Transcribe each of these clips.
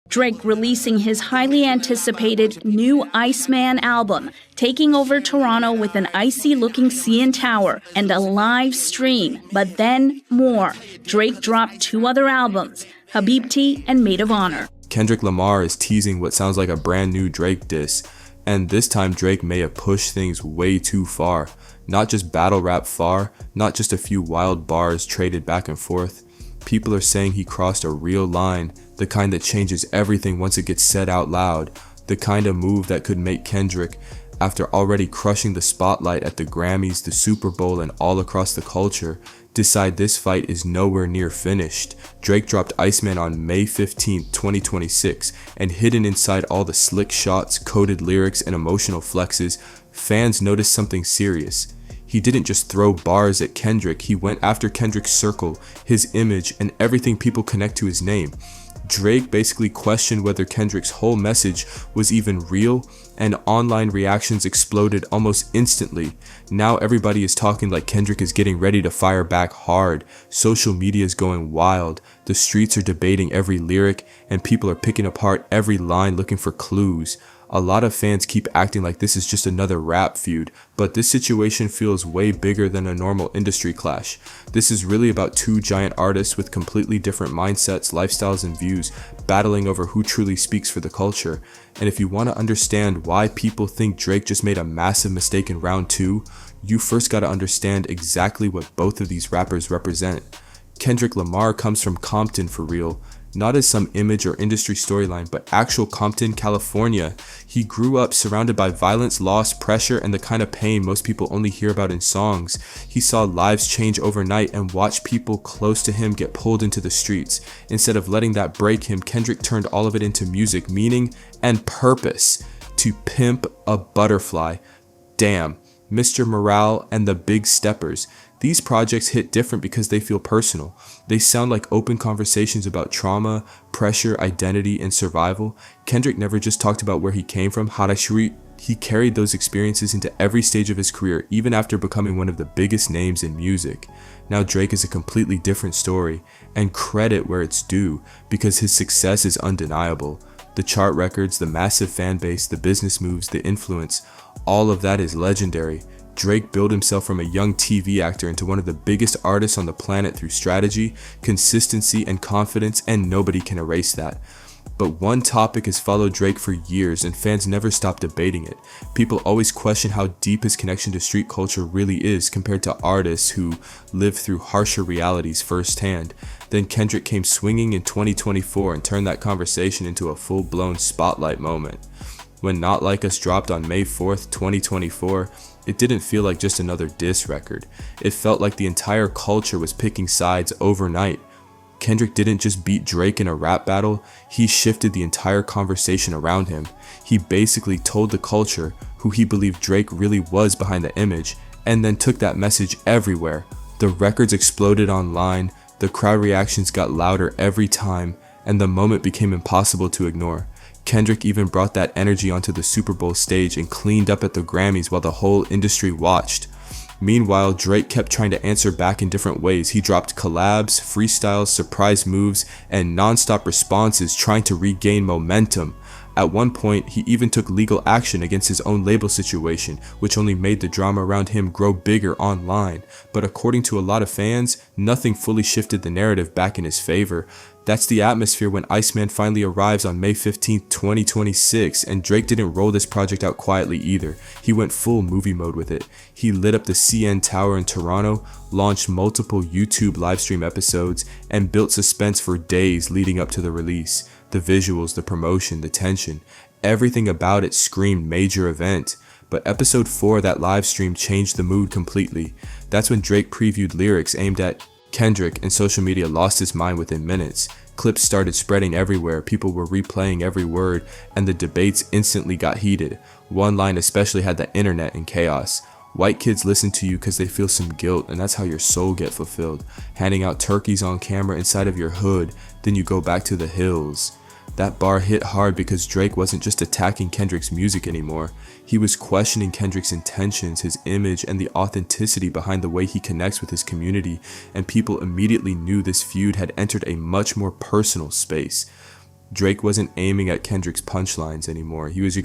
Drake releasing his highly anticipated new ICEMAN album, taking over Toronto with an icy-looking CN Tower and a live stream. But then more. Drake dropped 2 other albums, Habibti and Maid of Honor. Kendrick Lamar is teasing what sounds like a brand new Drake diss, and this time Drake may have pushed things way too far. Not just battle rap far, not just a few wild bars traded back and forth. People are saying he crossed a real line, the kind that changes everything once it gets said out loud, the kind of move that could make Kendrick, after already crushing the spotlight at the Grammys, the Super Bowl, and all across the culture, decide this fight is nowhere near finished. Drake dropped ICEMAN on May 15, 2026, and hidden inside all the slick shots, coded lyrics, and emotional flexes, fans noticed something serious. He didn't just throw bars at Kendrick, he went after Kendrick's circle, his image, and everything people connect to his name. Drake basically questioned whether Kendrick's whole message was even real, and online reactions exploded almost instantly. Now everybody is talking like Kendrick is getting ready to fire back hard. Social media is going wild, the streets are debating every lyric, and people are picking apart every line looking for clues. A lot of fans keep acting like this is just another rap feud, but this situation feels way bigger than a normal industry clash. This is really about 2 giant artists with completely different mindsets, lifestyles, and views, battling over who truly speaks for the culture. And if you want to understand why people think Drake just made a massive mistake in round 2, you first gotta understand exactly what both of these rappers represent. Kendrick Lamar comes from Compton for real. Not as some image or industry storyline, but actual Compton, California. He grew up surrounded by violence, loss, pressure, and the kind of pain most people only hear about in songs. He saw lives change overnight and watched people close to him get pulled into the streets. Instead of letting that break him, Kendrick turned all of it into music, meaning, and purpose. To Pimp a Butterfly. Damn. Mr. Morale and the Big Steppers. These projects hit different because they feel personal. They sound like open conversations about trauma, pressure, identity, and survival. Kendrick never just talked about where he came from, Harashuri. He carried those experiences into every stage of his career, even after becoming one of the biggest names in music. Now Drake is a completely different story, and credit where it's due, because his success is undeniable. The chart records, the massive fan base, the business moves, the influence, all of that is legendary. Drake built himself from a young TV actor into one of the biggest artists on the planet through strategy, consistency, and confidence, and nobody can erase that. But one topic has followed Drake for years, and fans never stop debating it. People always question how deep his connection to street culture really is compared to artists who live through harsher realities firsthand. Then Kendrick came swinging in 2024 and turned that conversation into a full-blown spotlight moment. When Not Like Us dropped on May 4th, 2024, it didn't feel like just another diss record. It felt like the entire culture was picking sides overnight. Kendrick didn't just beat Drake in a rap battle, he shifted the entire conversation around him. He basically told the culture who he believed Drake really was behind the image, and then took that message everywhere. The records exploded online, the crowd reactions got louder every time, and the moment became impossible to ignore. Kendrick even brought that energy onto the Super Bowl stage and cleaned up at the Grammys while the whole industry watched. Meanwhile, Drake kept trying to answer back in different ways. He dropped collabs, freestyles, surprise moves, and non-stop responses trying to regain momentum. At one point, he even took legal action against his own label situation, which only made the drama around him grow bigger online. But according to a lot of fans, nothing fully shifted the narrative back in his favor. That's the atmosphere when ICEMAN finally arrives on May 15, 2026, and Drake didn't roll this project out quietly either. He went full movie mode with it. He lit up the CN Tower in Toronto, launched multiple YouTube livestream episodes, and built suspense for days leading up to the release. The visuals, the promotion, the tension, everything about it screamed major event. But episode 4 of that livestream changed the mood completely. That's when Drake previewed lyrics aimed at Kendrick, and social media lost its mind within minutes. Clips started spreading everywhere, people were replaying every word, and the debates instantly got heated. One line especially had the internet in chaos. White kids listen to you because they feel some guilt, and that's how your soul get fulfilled. Handing out turkeys on camera inside of your hood, then you go back to the hills. That bar hit hard because Drake wasn't just attacking Kendrick's music anymore. He was questioning Kendrick's intentions, his image, and the authenticity behind the way he connects with his community, and people immediately knew this feud had entered a much more personal space. Drake wasn't aiming at Kendrick's punchlines anymore. He was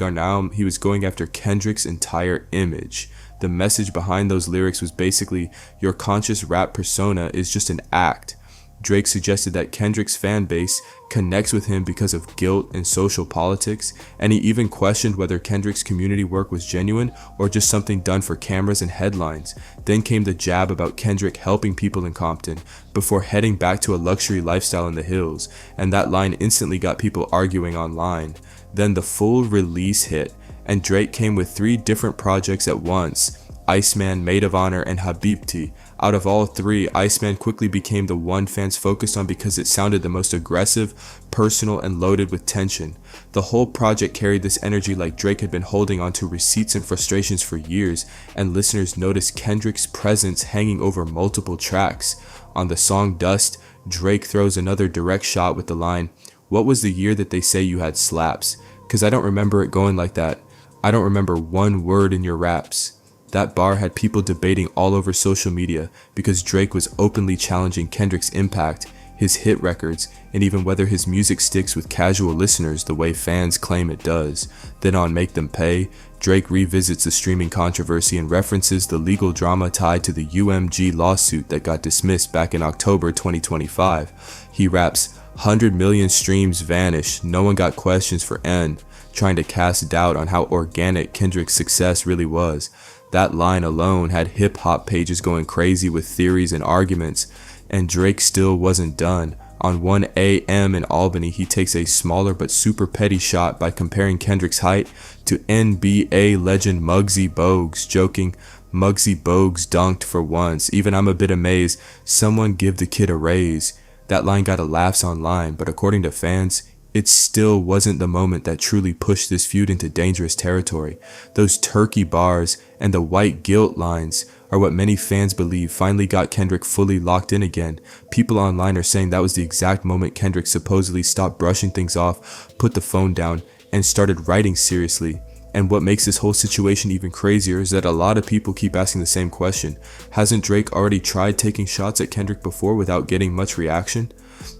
going after Kendrick's entire image. The message behind those lyrics was basically, your conscious rap persona is just an act. Drake suggested that Kendrick's fan base connects with him because of guilt and social politics, and he even questioned whether Kendrick's community work was genuine or just something done for cameras and headlines. Then came the jab about Kendrick helping people in Compton before heading back to a luxury lifestyle in the hills, and that line instantly got people arguing online. Then the full release hit, and Drake came with 3 different projects at once: ICEMAN, Maid of Honor, and Habibti. Out of all 3, ICEMAN quickly became the one fans focused on because it sounded the most aggressive, personal, and loaded with tension. The whole project carried this energy like Drake had been holding onto receipts and frustrations for years, and listeners noticed Kendrick's presence hanging over multiple tracks. On the song Dust, Drake throws another direct shot with the line, "What was the year that they say you had slaps? 'Cause I don't remember it going like that. I don't remember one word in your raps." That bar had people debating all over social media because Drake was openly challenging Kendrick's impact, his hit records, and even whether his music sticks with casual listeners the way fans claim it does. Then on Make Them Pay, Drake revisits the streaming controversy and references the legal drama tied to the UMG lawsuit that got dismissed back in October 2025. He raps, "100 million streams vanished, no one got questions for N," trying to cast doubt on how organic Kendrick's success really was. That line alone had hip-hop pages going crazy with theories and arguments, and Drake still wasn't done. On 1 a.m. in Albany, he takes a smaller but super petty shot by comparing Kendrick's height to NBA legend Muggsy Bogues, joking, "Muggsy Bogues dunked for once, even I'm a bit amazed, someone give the kid a raise." That line got a laughs online, but according to fans, it still wasn't the moment that truly pushed this feud into dangerous territory. Those turkey bars and the white guilt lines are what many fans believe finally got Kendrick fully locked in again. People online are saying that was the exact moment Kendrick supposedly stopped brushing things off, put the phone down, and started writing seriously. And what makes this whole situation even crazier is that a lot of people keep asking the same question. Hasn't Drake already tried taking shots at Kendrick before without getting much reaction?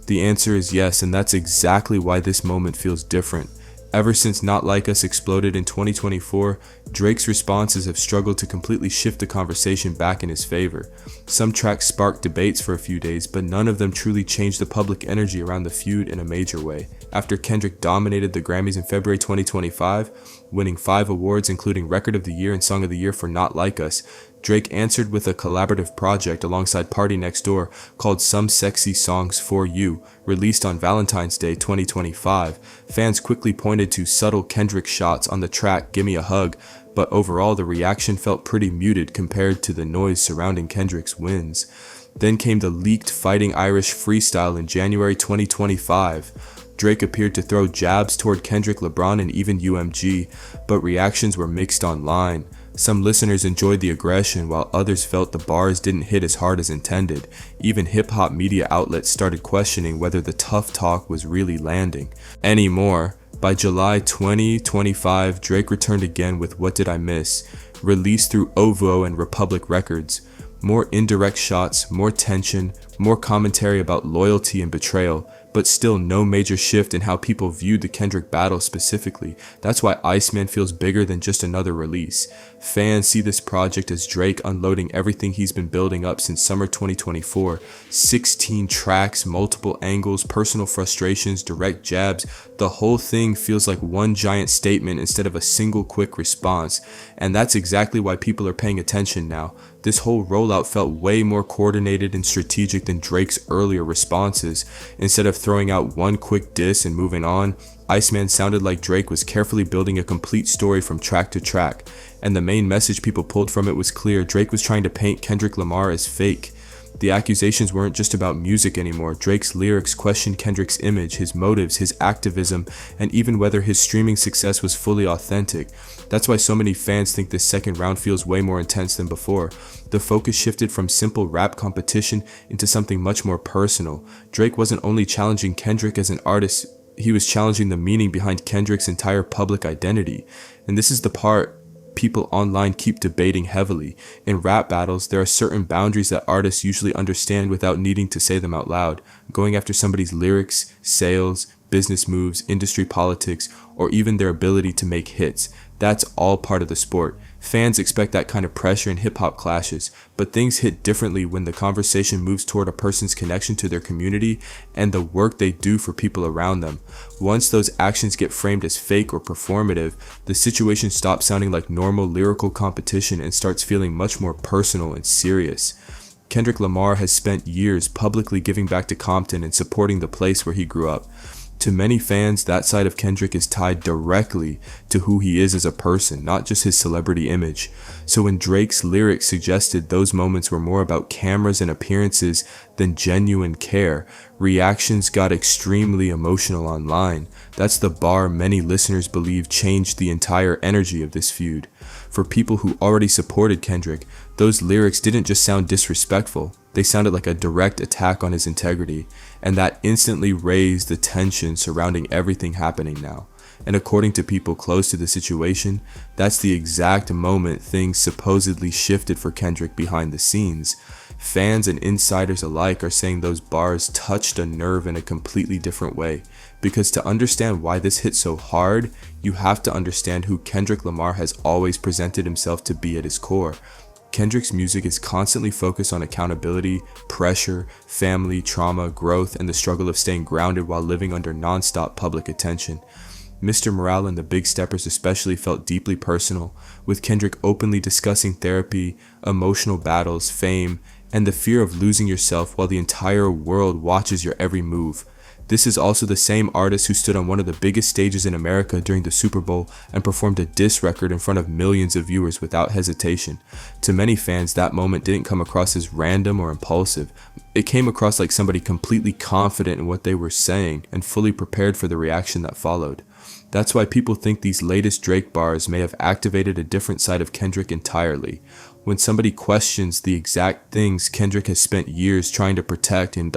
The answer is yes, and that's exactly why this moment feels different. Ever since Not Like Us exploded in 2024, Drake's responses have struggled to completely shift the conversation back in his favor. Some tracks sparked debates for a few days, but none of them truly changed the public energy around the feud in a major way. After Kendrick dominated the Grammys in February 2025, winning 5 awards including Record of the Year and Song of the Year for Not Like Us, Drake answered with a collaborative project alongside Party Next Door called Some Sexy Songs for You, released on Valentine's Day 2025. Fans quickly pointed to subtle Kendrick shots on the track Gimme a Hug, but overall the reaction felt pretty muted compared to the noise surrounding Kendrick's wins. Then came the leaked Fighting Irish freestyle in January 2025. Drake appeared to throw jabs toward Kendrick, LeBron, and even UMG, but reactions were mixed online. Some listeners enjoyed the aggression, while others felt the bars didn't hit as hard as intended. Even hip-hop media outlets started questioning whether the tough talk was really landing anymore. By July 2025, Drake returned again with What Did I Miss, released through OVO and Republic Records. More indirect shots, more tension, more commentary about loyalty and betrayal, but still no major shift in how people viewed the Kendrick battle specifically. That's why ICEMAN feels bigger than just another release. Fans see this project as Drake unloading everything he's been building up since summer 2024. 16 tracks, multiple angles, personal frustrations, direct jabs. The whole thing feels like one giant statement instead of a single quick response. And that's exactly why people are paying attention now. This whole rollout felt way more coordinated and strategic than Drake's earlier responses. Instead of throwing out one quick diss and moving on, ICEMAN sounded like Drake was carefully building a complete story from track to track. And the main message people pulled from it was clear: Drake was trying to paint Kendrick Lamar as fake. The accusations weren't just about music anymore. Drake's lyrics questioned Kendrick's image, his motives, his activism, and even whether his streaming success was fully authentic. That's why so many fans think this second round feels way more intense than before. The focus shifted from simple rap competition into something much more personal. Drake wasn't only challenging Kendrick as an artist, he was challenging the meaning behind Kendrick's entire public identity. And this is the part people online keep debating heavily. In rap battles, there are certain boundaries that artists usually understand without needing to say them out loud. Going after somebody's lyrics, sales, business moves, industry politics, or even their ability to make hits. That's all part of the sport. Fans expect that kind of pressure in hip-hop clashes, but things hit differently when the conversation moves toward a person's connection to their community and the work they do for people around them. Once those actions get framed as fake or performative, the situation stops sounding like normal lyrical competition and starts feeling much more personal and serious. Kendrick Lamar has spent years publicly giving back to Compton and supporting the place where he grew up. To many fans, that side of Kendrick is tied directly to who he is as a person, not just his celebrity image. So when Drake's lyrics suggested those moments were more about cameras and appearances than genuine care, reactions got extremely emotional online. That's the bar many listeners believe changed the entire energy of this feud. For people who already supported Kendrick, those lyrics didn't just sound disrespectful, they sounded like a direct attack on his integrity, and that instantly raised the tension surrounding everything happening now. And according to people close to the situation, that's the exact moment things supposedly shifted for Kendrick behind the scenes. Fans and insiders alike are saying those bars touched a nerve in a completely different way. Because to understand why this hit so hard, you have to understand who Kendrick Lamar has always presented himself to be at his core. Kendrick's music is constantly focused on accountability, pressure, family, trauma, growth, and the struggle of staying grounded while living under non-stop public attention. Mr. Morale and the Big Steppers especially felt deeply personal, with Kendrick openly discussing therapy, emotional battles, fame, and the fear of losing yourself while the entire world watches your every move. This is also the same artist who stood on one of the biggest stages in America during the Super Bowl and performed a diss record in front of millions of viewers without hesitation. To many fans, that moment didn't come across as random or impulsive. It came across like somebody completely confident in what they were saying and fully prepared for the reaction that followed. That's why people think these latest Drake bars may have activated a different side of Kendrick entirely. When somebody questions the exact things Kendrick has spent years trying to protect in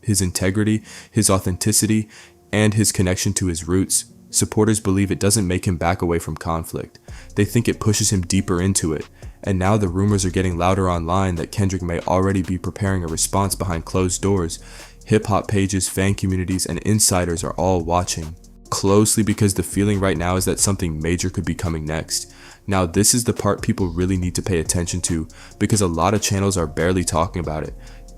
his integrity, his authenticity, and his connection to his roots, supporters believe it doesn't make him back away from conflict. They think it pushes him deeper into it. And now the rumors are getting louder online that Kendrick may already be preparing a response behind closed doors. Hip-hop pages, fan communities, and insiders are all watching closely because the feeling right now is that something major could be coming next. Now this is the part people really need to pay attention to because a lot of channels are barely talking about it.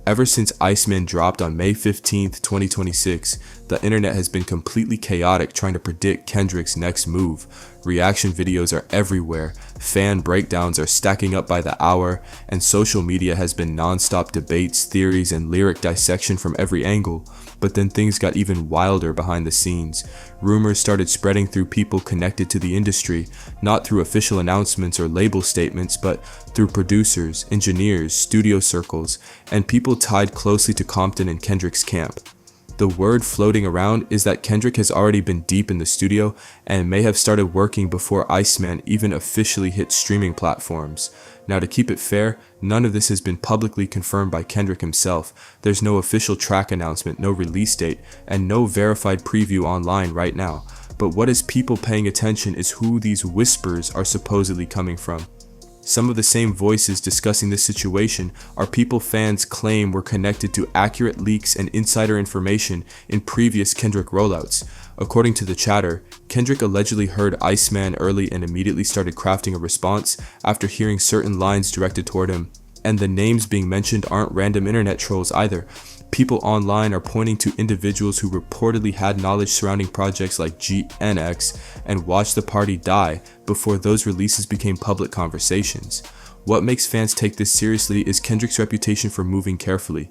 Ever since ICEMAN dropped on May 15th, 2026, the internet has been completely chaotic trying to predict Kendrick's next move. Reaction videos are everywhere, fan breakdowns are stacking up by the hour, and social media has been non-stop debates, theories, and lyric dissection from every angle. But then things got even wilder behind the scenes. Rumors started spreading through people connected to the industry, not through official announcements or label statements, but through producers, engineers, studio circles, and people tied closely to Compton and Kendrick's camp. The word floating around is that Kendrick has already been deep in the studio and may have started working before ICEMAN even officially hit streaming platforms. Now to keep it fair, none of this has been publicly confirmed by Kendrick himself. There's no official track announcement, no release date, and no verified preview online right now. But what is people paying attention is who these whispers are supposedly coming from. Some of the same voices discussing this situation are people fans claim were connected to accurate leaks and insider information in previous Kendrick rollouts. According to the chatter, Kendrick allegedly heard ICEMAN early and immediately started crafting a response after hearing certain lines directed toward him. And the names being mentioned aren't random internet trolls either. People online are pointing to individuals who reportedly had knowledge surrounding projects like GNX and Watch the Party Die before those releases became public conversations. What makes fans take this seriously is Kendrick's reputation for moving carefully.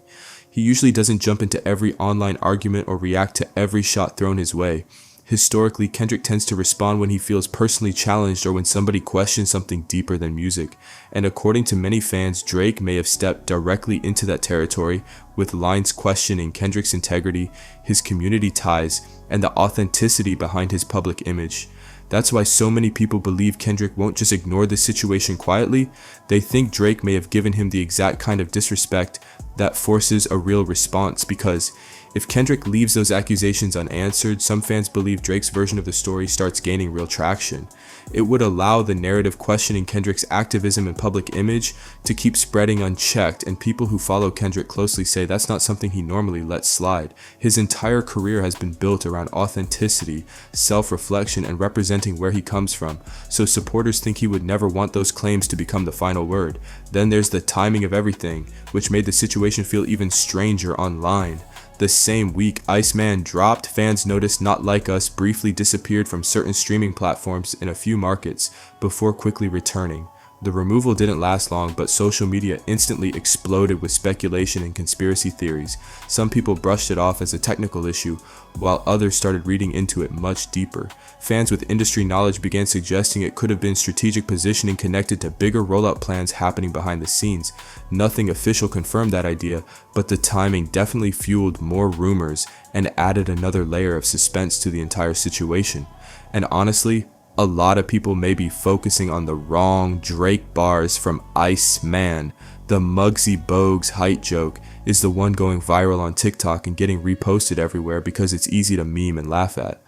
He usually doesn't jump into every online argument or react to every shot thrown his way. Historically, Kendrick tends to respond when he feels personally challenged or when somebody questions something deeper than music. And according to many fans, Drake may have stepped directly into that territory with lines questioning Kendrick's integrity, his community ties, and the authenticity behind his public image. That's why so many people believe Kendrick won't just ignore this situation quietly. They think Drake may have given him the exact kind of disrespect that forces a real response, because if Kendrick leaves those accusations unanswered, some fans believe Drake's version of the story starts gaining real traction. It would allow the narrative questioning Kendrick's activism and public image to keep spreading unchecked, and people who follow Kendrick closely say that's not something he normally lets slide. His entire career has been built around authenticity, self-reflection, and representing where he comes from, so supporters think he would never want those claims to become the final word. Then there's the timing of everything, which made the situation feel even stranger online. The same week ICEMAN dropped, fans noticed Not Like Us briefly disappeared from certain streaming platforms in a few markets before quickly returning. The removal didn't last long, but social media instantly exploded with speculation and conspiracy theories. Some people brushed it off as a technical issue, while others started reading into it much deeper. Fans with industry knowledge began suggesting it could have been strategic positioning connected to bigger rollout plans happening behind the scenes. Nothing official confirmed that idea, but the timing definitely fueled more rumors and added another layer of suspense to the entire situation. And honestly, a lot of people may be focusing on the wrong Drake bars from ICEMAN. The Muggsy Bogues height joke is the one going viral on TikTok and getting reposted everywhere because it's easy to meme and laugh at.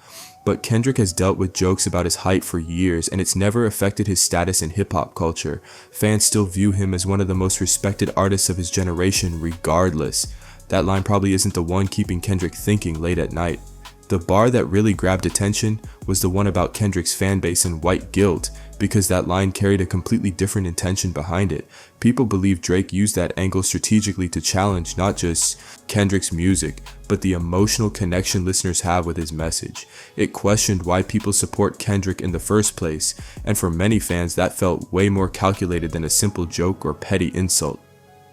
But Kendrick has dealt with jokes about his height for years, and it's never affected his status in hip-hop culture. Fans still view him as one of the most respected artists of his generation regardless. That line probably isn't the one keeping Kendrick thinking late at night. The bar that really grabbed attention was the one about Kendrick's fanbase and white guilt, because that line carried a completely different intention behind it. People believe Drake used that angle strategically to challenge not just Kendrick's music, but the emotional connection listeners have with his message. It questioned why people support Kendrick in the first place, and for many fans that felt way more calculated than a simple joke or petty insult.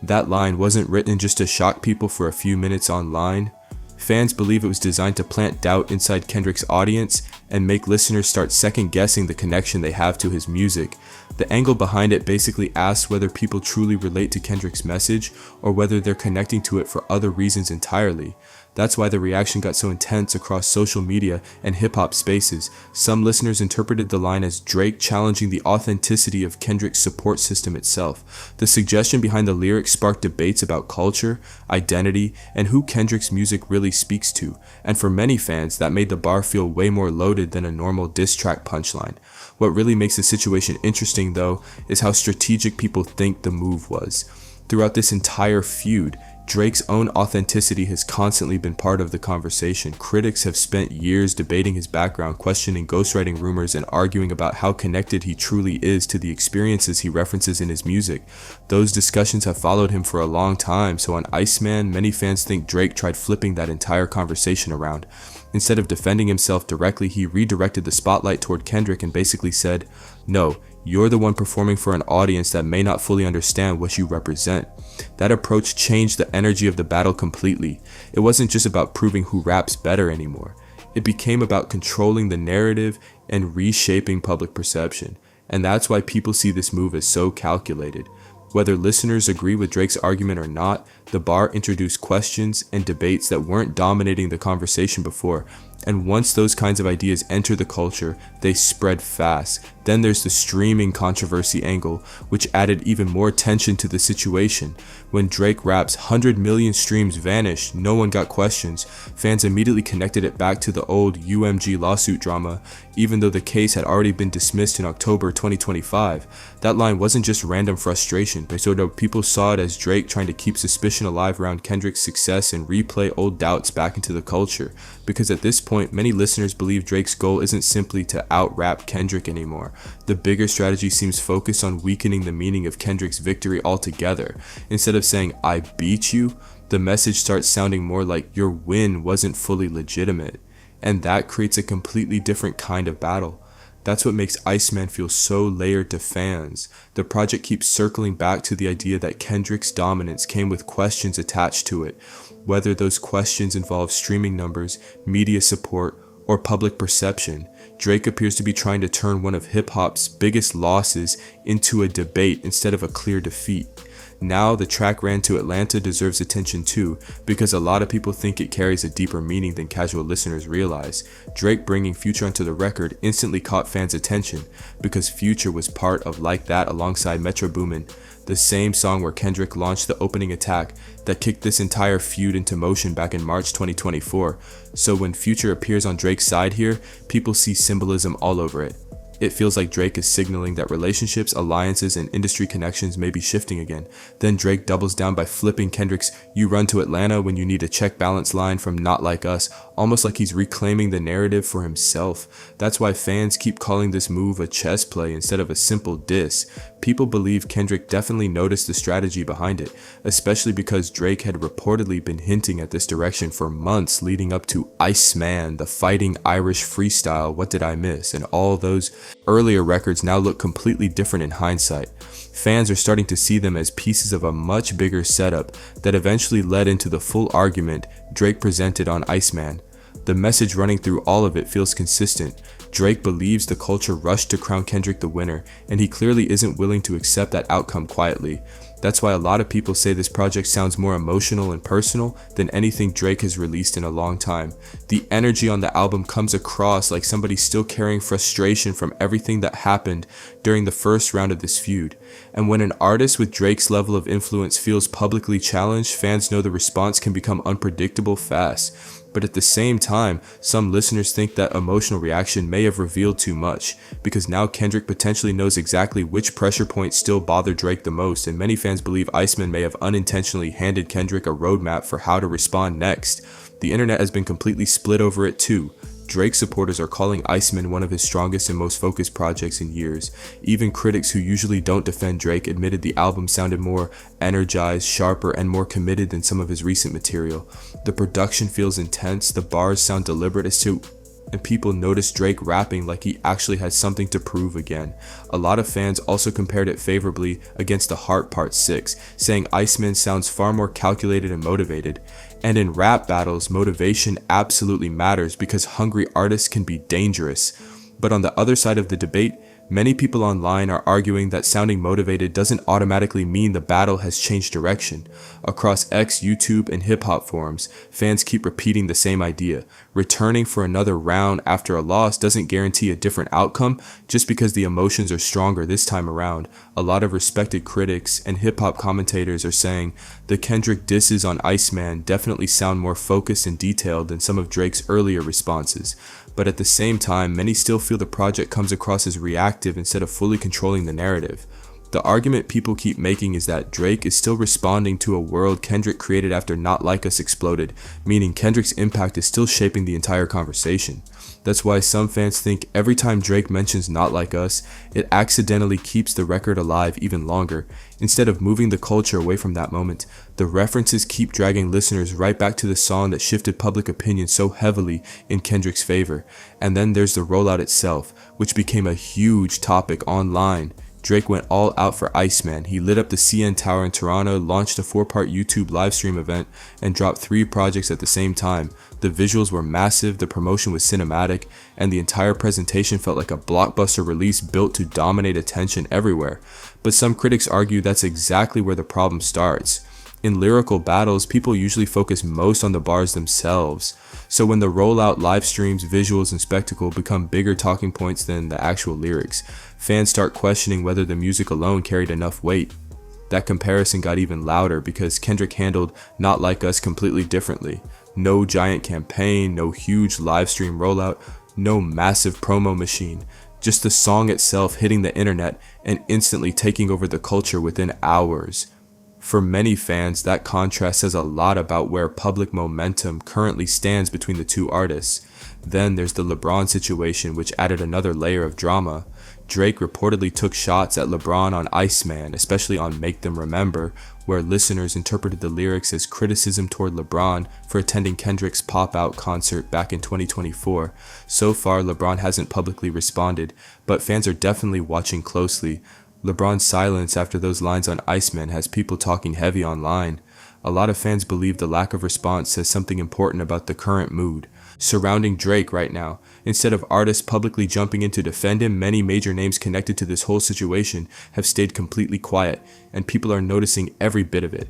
That line wasn't written just to shock people for a few minutes online. Fans believe it was designed to plant doubt inside Kendrick's audience and make listeners start second-guessing the connection they have to his music. The angle behind it basically asks whether people truly relate to Kendrick's message or whether they're connecting to it for other reasons entirely. That's why the reaction got so intense across social media and hip-hop spaces. Some listeners interpreted the line as Drake challenging the authenticity of Kendrick's support system itself. The suggestion behind the lyrics sparked debates about culture, identity, and who Kendrick's music really speaks to. And for many fans, that made the bar feel way more loaded than a normal diss track punchline. What really makes the situation interesting, though, is how strategic people think the move was. Throughout this entire feud, Drake's own authenticity has constantly been part of the conversation. Critics have spent years debating his background, questioning ghostwriting rumors, and arguing about how connected he truly is to the experiences he references in his music. Those discussions have followed him for a long time, so on ICEMAN, many fans think Drake tried flipping that entire conversation around. Instead of defending himself directly, he redirected the spotlight toward Kendrick and basically said, "No, you're the one performing for an audience that may not fully understand what you represent." That approach changed the energy of the battle completely. It wasn't just about proving who raps better anymore. It became about controlling the narrative and reshaping public perception. And that's why people see this move as so calculated. Whether listeners agree with Drake's argument or not, the bar introduced questions and debates that weren't dominating the conversation before. And once those kinds of ideas enter the culture, they spread fast. Then there's the streaming controversy angle, which added even more tension to the situation. When Drake raps 100 million streams vanished, no one got questions. Fans immediately connected it back to the old UMG lawsuit drama, even though the case had already been dismissed in October 2025. That line wasn't just random frustration, but so people saw it as Drake trying to keep suspicion alive around Kendrick's success and replay old doubts back into the culture. Because at this point, many listeners believe Drake's goal isn't simply to out-rap Kendrick anymore. The bigger strategy seems focused on weakening the meaning of Kendrick's victory altogether. Instead of saying, "I beat you," the message starts sounding more like your win wasn't fully legitimate. And that creates a completely different kind of battle. That's what makes ICEMAN feel so layered to fans. The project keeps circling back to the idea that Kendrick's dominance came with questions attached to it, whether those questions involve streaming numbers, media support, or public perception. Drake appears to be trying to turn one of hip-hop's biggest losses into a debate instead of a clear defeat. Now the track ran to Atlanta deserves attention too, because a lot of people think it carries a deeper meaning than casual listeners realize. Drake bringing Future onto the record instantly caught fans' attention, because Future was part of Like That alongside Metro Boomin, the same song where Kendrick launched the opening attack that kicked this entire feud into motion back in March 2024. So when Future appears on Drake's side here, people see symbolism all over it. It feels like Drake is signaling that relationships, alliances, and industry connections may be shifting again. Then Drake doubles down by flipping Kendrick's "You run to Atlanta when you need a check balance" line from Not Like Us, almost like he's reclaiming the narrative for himself. That's why fans keep calling this move a chess play instead of a simple diss. People believe Kendrick definitely noticed the strategy behind it, especially because Drake had reportedly been hinting at this direction for months leading up to ICEMAN, the fighting Irish freestyle, What Did I Miss, and all those earlier records now look completely different in hindsight. Fans are starting to see them as pieces of a much bigger setup that eventually led into the full argument Drake presented on ICEMAN. The message running through all of it feels consistent. Drake believes the culture rushed to crown Kendrick the winner, and he clearly isn't willing to accept that outcome quietly. That's why a lot of people say this project sounds more emotional and personal than anything Drake has released in a long time. The energy on the album comes across like somebody still carrying frustration from everything that happened during the first round of this feud. And when an artist with Drake's level of influence feels publicly challenged, fans know the response can become unpredictable fast. But at the same time, some listeners think that emotional reaction may have revealed too much, because now Kendrick potentially knows exactly which pressure points still bother Drake the most, and many fans believe ICEMAN may have unintentionally handed Kendrick a roadmap for how to respond next. The internet has been completely split over it too. Drake supporters are calling ICEMAN one of his strongest and most focused projects in years. Even critics who usually don't defend Drake admitted the album sounded more energized, sharper, and more committed than some of his recent material. The production feels intense, the bars sound deliberate and people notice Drake rapping like he actually has something to prove again. A lot of fans also compared it favorably against The Heart Part 6, saying ICEMAN sounds far more calculated and motivated. And in rap battles, motivation absolutely matters because hungry artists can be dangerous. But on the other side of the debate, many people online are arguing that sounding motivated doesn't automatically mean the battle has changed direction. Across X, YouTube, and hip-hop forums, fans keep repeating the same idea. Returning for another round after a loss doesn't guarantee a different outcome just because the emotions are stronger this time around. A lot of respected critics and hip-hop commentators are saying the Kendrick disses on ICEMAN definitely sound more focused and detailed than some of Drake's earlier responses. But at the same time, many still feel the project comes across as reactive instead of fully controlling the narrative. The argument people keep making is that Drake is still responding to a world Kendrick created after Not Like Us exploded, meaning Kendrick's impact is still shaping the entire conversation. That's why some fans think every time Drake mentions Not Like Us, it accidentally keeps the record alive even longer. Instead of moving the culture away from that moment, the references keep dragging listeners right back to the song that shifted public opinion so heavily in Kendrick's favor. And then there's the rollout itself, which became a huge topic online. Drake went all out for ICEMAN. He lit up the CN Tower in Toronto, launched a 4-part YouTube livestream event, and dropped 3 projects at the same time. The visuals were massive, the promotion was cinematic, and the entire presentation felt like a blockbuster release built to dominate attention everywhere. But some critics argue that's exactly where the problem starts. In lyrical battles, people usually focus most on the bars themselves. So when the rollout, live streams, visuals, and spectacle become bigger talking points than the actual lyrics, fans start questioning whether the music alone carried enough weight. That comparison got even louder because Kendrick handled Not Like Us completely differently. No giant campaign, no huge live stream rollout, no massive promo machine. Just the song itself hitting the internet and instantly taking over the culture within hours. For many fans, that contrast says a lot about where public momentum currently stands between the two artists. Then there's the LeBron situation, which added another layer of drama. Drake reportedly took shots at LeBron on ICEMAN, especially on Make Them Remember, where listeners interpreted the lyrics as criticism toward LeBron for attending Kendrick's pop-out concert back in 2024. So far, LeBron hasn't publicly responded, but fans are definitely watching closely. LeBron's silence after those lines on ICEMAN has people talking heavy online. A lot of fans believe the lack of response says something important about the current mood. surrounding Drake right now. Instead of artists publicly jumping in to defend him, many major names connected to this whole situation have stayed completely quiet, and people are noticing every bit of it.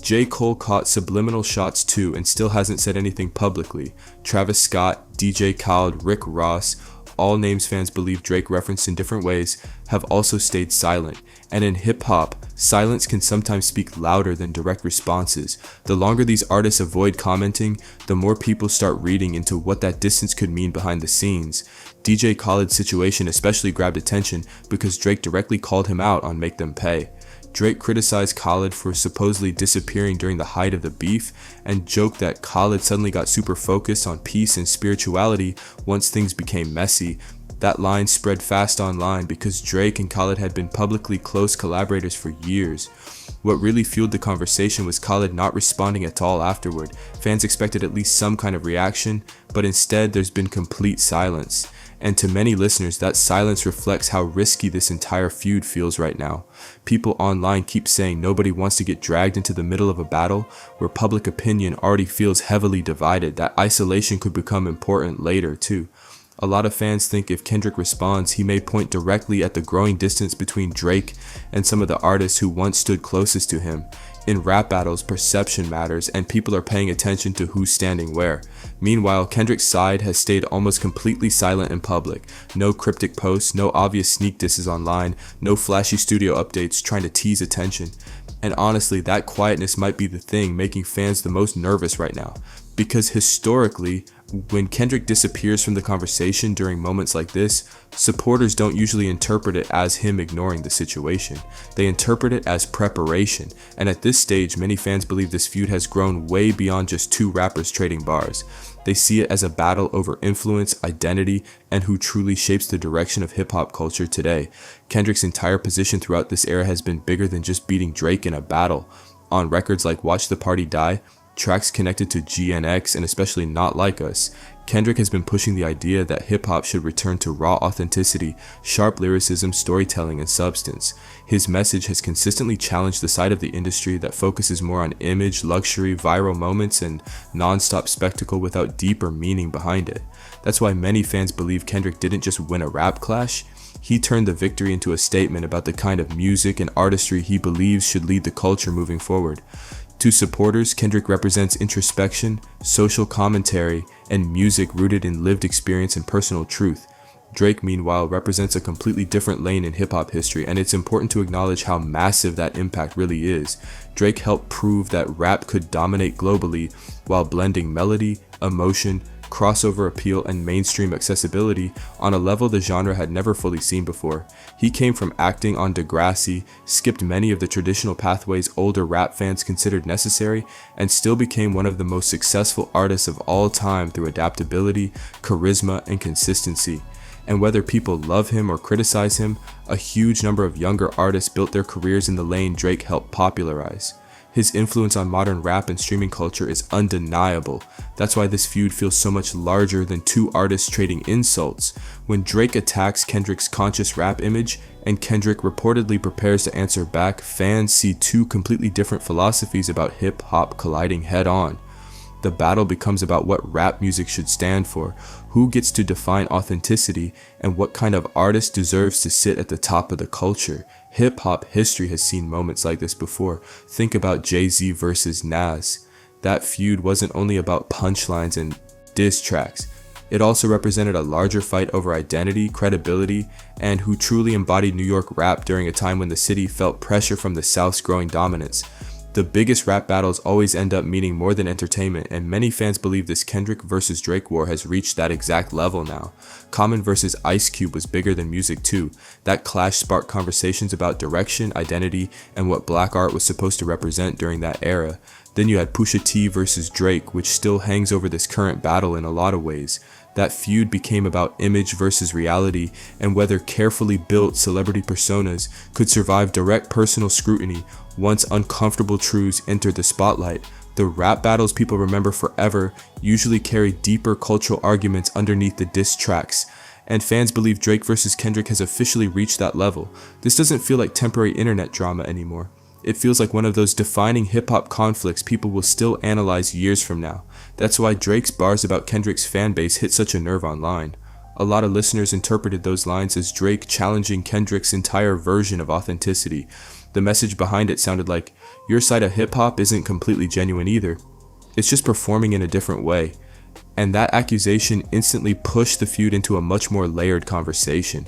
J. Cole caught subliminal shots too and still hasn't said anything publicly. Travis Scott, DJ Khaled, Rick Ross, all names fans believe Drake referenced in different ways, have also stayed silent. And in hip-hop, silence can sometimes speak louder than direct responses. The longer these artists avoid commenting, the more people start reading into what that distance could mean behind the scenes. DJ Khaled's situation especially grabbed attention because Drake directly called him out on Make Them Pay. Drake criticized Khaled for supposedly disappearing during the height of the beef and joked that Khaled suddenly got super focused on peace and spirituality once things became messy. That line spread fast online because Drake and Khaled had been publicly close collaborators for years. What really fueled the conversation was Khaled not responding at all afterward. Fans expected at least some kind of reaction, but instead there's been complete silence. And to many listeners, that silence reflects how risky this entire feud feels right now. People online keep saying nobody wants to get dragged into the middle of a battle where public opinion already feels heavily divided. That isolation could become important later too. A lot of fans think if Kendrick responds, he may point directly at the growing distance between Drake and some of the artists who once stood closest to him. In rap battles, perception matters, and people are paying attention to who's standing where. Meanwhile, Kendrick's side has stayed almost completely silent in public. No cryptic posts, no obvious sneak disses online, no flashy studio updates trying to tease attention. And honestly, that quietness might be the thing making fans the most nervous right now. Because historically, when Kendrick disappears from the conversation during moments like this, supporters don't usually interpret it as him ignoring the situation. They interpret it as preparation, and at this stage, many fans believe this feud has grown way beyond just two rappers trading bars. They see it as a battle over influence, identity, and who truly shapes the direction of hip-hop culture today. Kendrick's entire position throughout this era has been bigger than just beating Drake in a battle. On records like Watch the Party Die, tracks connected to GNX, and especially Not Like Us, Kendrick has been pushing the idea that hip-hop should return to raw authenticity, sharp lyricism, storytelling, and substance. His message has consistently challenged the side of the industry that focuses more on image, luxury, viral moments, and non-stop spectacle without deeper meaning behind it. That's why many fans believe Kendrick didn't just win a rap clash, he turned the victory into a statement about the kind of music and artistry he believes should lead the culture moving forward. To supporters, Kendrick represents introspection, social commentary, and music rooted in lived experience and personal truth. Drake, meanwhile, represents a completely different lane in hip-hop history, and it's important to acknowledge how massive that impact really is. Drake helped prove that rap could dominate globally while blending melody, emotion, crossover appeal, and mainstream accessibility on a level the genre had never fully seen before. He came from acting on Degrassi, skipped many of the traditional pathways older rap fans considered necessary, and still became one of the most successful artists of all time through adaptability, charisma, and consistency. And whether people love him or criticize him, a huge number of younger artists built their careers in the lane Drake helped popularize. His influence on modern rap and streaming culture is undeniable. That's why this feud feels so much larger than two artists trading insults. When Drake attacks Kendrick's conscious rap image, and Kendrick reportedly prepares to answer back, fans see two completely different philosophies about hip-hop colliding head-on. The battle becomes about what rap music should stand for, who gets to define authenticity, and what kind of artist deserves to sit at the top of the culture. Hip-hop history has seen moments like this before. Think about Jay-Z versus Nas. That feud wasn't only about punchlines and diss tracks. It also represented a larger fight over identity, credibility, and who truly embodied New York rap during a time when the city felt pressure from the South's growing dominance. The biggest rap battles always end up meaning more than entertainment, and many fans believe this Kendrick versus Drake war has reached that exact level now. Common versus Ice Cube was bigger than music too. That clash sparked conversations about direction, identity, and what black art was supposed to represent during that era. Then you had Pusha T versus Drake, which still hangs over this current battle in a lot of ways. That feud became about image versus reality, and whether carefully built celebrity personas could survive direct personal scrutiny once uncomfortable truths entered the spotlight. The rap battles people remember forever usually carry deeper cultural arguments underneath the diss tracks, and fans believe Drake versus Kendrick has officially reached that level. This doesn't feel like temporary internet drama anymore. It feels like one of those defining hip-hop conflicts people will still analyze years from now. That's why Drake's bars about Kendrick's fanbase hit such a nerve online. A lot of listeners interpreted those lines as Drake challenging Kendrick's entire version of authenticity. The message behind it sounded like, your side of hip-hop isn't completely genuine either. It's just performing in a different way. And that accusation instantly pushed the feud into a much more layered conversation.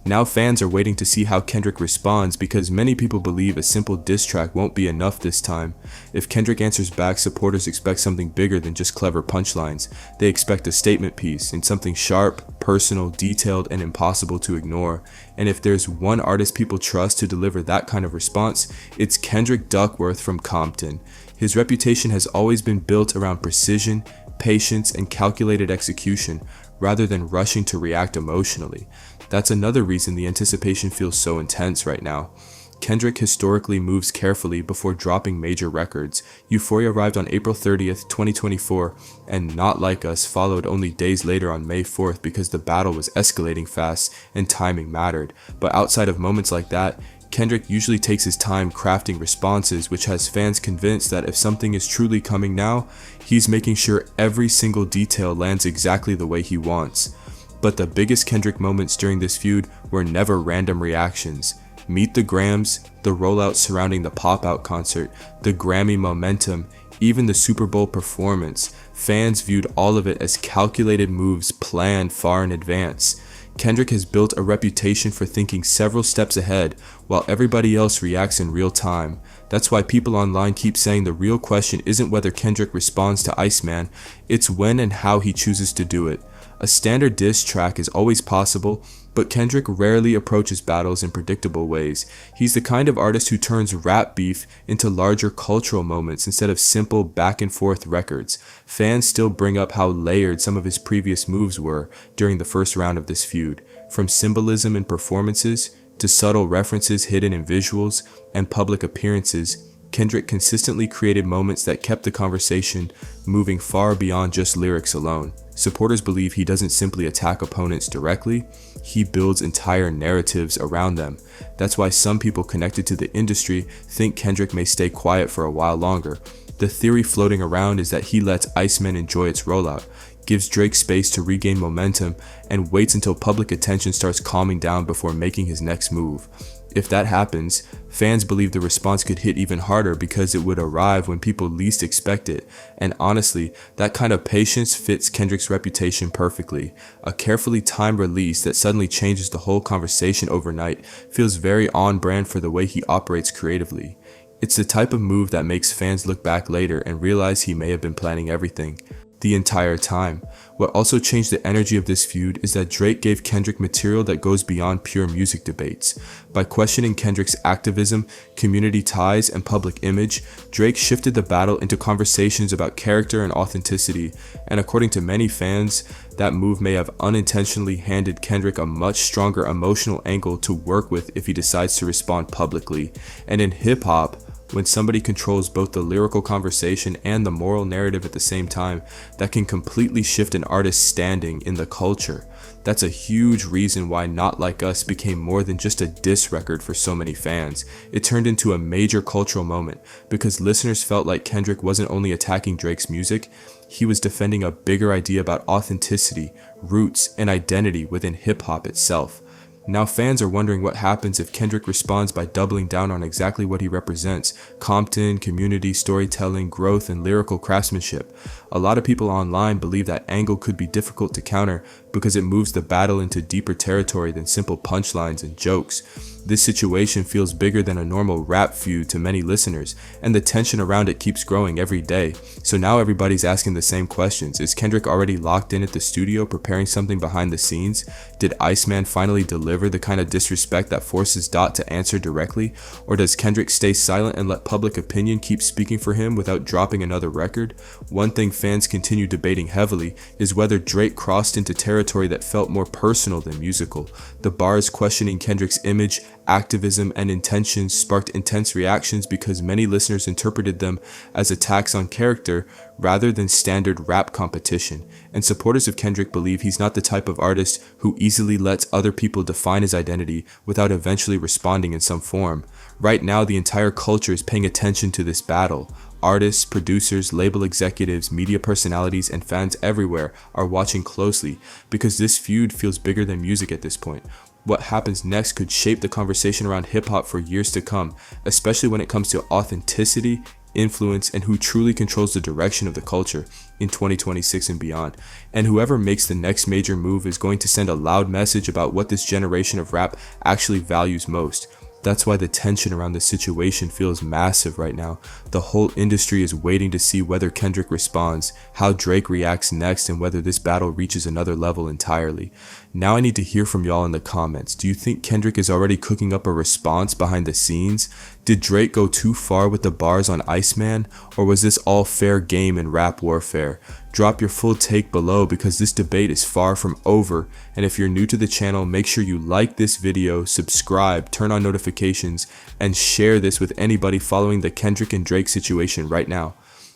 Now fans are waiting to see how Kendrick responds because many people believe a simple diss track won't be enough this time. If Kendrick answers back, supporters expect something bigger than just clever punchlines. They expect a statement piece and something sharp, personal, detailed, and impossible to ignore. And if there's one artist people trust to deliver that kind of response, it's Kendrick Duckworth from Compton. His reputation has always been built around precision, patience, and calculated execution, rather than rushing to react emotionally. That's another reason the anticipation feels so intense right now. Kendrick historically moves carefully before dropping major records. Euphoria arrived on April 30th, 2024, and Not Like Us followed only days later on May 4th because the battle was escalating fast and timing mattered. But outside of moments like that, Kendrick usually takes his time crafting responses, which has fans convinced that if something is truly coming now, he's making sure every single detail lands exactly the way he wants. But the biggest Kendrick moments during this feud were never random reactions. Meet the Grams, the rollout surrounding the pop-out concert, the Grammy momentum, even the Super Bowl performance. Fans viewed all of it as calculated moves planned far in advance. Kendrick has built a reputation for thinking several steps ahead, while everybody else reacts in real time. That's why people online keep saying the real question isn't whether Kendrick responds to ICEMAN, it's when and how he chooses to do it. A standard diss track is always possible, but Kendrick rarely approaches battles in predictable ways. He's the kind of artist who turns rap beef into larger cultural moments instead of simple back and forth records. Fans still bring up how layered some of his previous moves were during the first round of this feud, from symbolism in performances to subtle references hidden in visuals and public appearances. Kendrick consistently created moments that kept the conversation moving far beyond just lyrics alone. Supporters believe he doesn't simply attack opponents directly, he builds entire narratives around them. That's why some people connected to the industry think Kendrick may stay quiet for a while longer. The theory floating around is that he lets ICEMAN enjoy its rollout, gives Drake space to regain momentum, and waits until public attention starts calming down before making his next move. If that happens, fans believe the response could hit even harder because it would arrive when people least expect it. And honestly, that kind of patience fits Kendrick's reputation perfectly. A carefully timed release that suddenly changes the whole conversation overnight feels very on brand for the way he operates creatively. It's the type of move that makes fans look back later and realize he may have been planning everything the entire time. What also changed the energy of this feud is that Drake gave Kendrick material that goes beyond pure music debates. By questioning Kendrick's activism, community ties, and public image, Drake shifted the battle into conversations about character and authenticity, and according to many fans, that move may have unintentionally handed Kendrick a much stronger emotional angle to work with if he decides to respond publicly. And in hip-hop, when somebody controls both the lyrical conversation and the moral narrative at the same time, that can completely shift an artist's standing in the culture. That's a huge reason why Not Like Us became more than just a diss record for so many fans. It turned into a major cultural moment because listeners felt like Kendrick wasn't only attacking Drake's music, he was defending a bigger idea about authenticity, roots, and identity within hip-hop itself. Now fans are wondering what happens if Kendrick responds by doubling down on exactly what he represents: Compton, community, storytelling, growth, and lyrical craftsmanship. A lot of people online believe that angle could be difficult to counter because it moves the battle into deeper territory than simple punchlines and jokes. This situation feels bigger than a normal rap feud to many listeners, and the tension around it keeps growing every day. So now everybody's asking the same questions. Is Kendrick already locked in at the studio preparing something behind the scenes? Did ICEMAN finally deliver the kind of disrespect that forces Dot to answer directly? Or does Kendrick stay silent and let public opinion keep speaking for him without dropping another record? One thing fans continue debating heavily is whether Drake crossed into territory that felt more personal than musical. The bars questioning Kendrick's image, activism, and intentions sparked intense reactions because many listeners interpreted them as attacks on character rather than standard rap competition. And supporters of Kendrick believe he's not the type of artist who easily lets other people define his identity without eventually responding in some form. Right now, the entire culture is paying attention to this battle. Artists, producers, label executives, media personalities, and fans everywhere are watching closely because this feud feels bigger than music at this point. What happens next could shape the conversation around hip-hop for years to come, especially when it comes to authenticity, influence, and who truly controls the direction of the culture in 2026 and beyond. And whoever makes the next major move is going to send a loud message about what this generation of rap actually values most. That's why the tension around the situation feels massive right now. The whole industry is waiting to see whether Kendrick responds, how Drake reacts next, and whether this battle reaches another level entirely. Now I need to hear from y'all in the comments. Do you think Kendrick is already cooking up a response behind the scenes? Did Drake go too far with the bars on ICEMAN? Or was this all fair game in rap warfare? Drop your full take below because this debate is far from over, and if you're new to the channel, make sure you like this video, subscribe, turn on notifications, and share this with anybody following the Kendrick and Drake situation right now.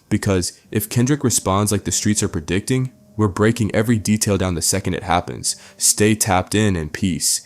Because if Kendrick responds like the streets are predicting, we're breaking every detail down the second it happens. Stay tapped in and peace.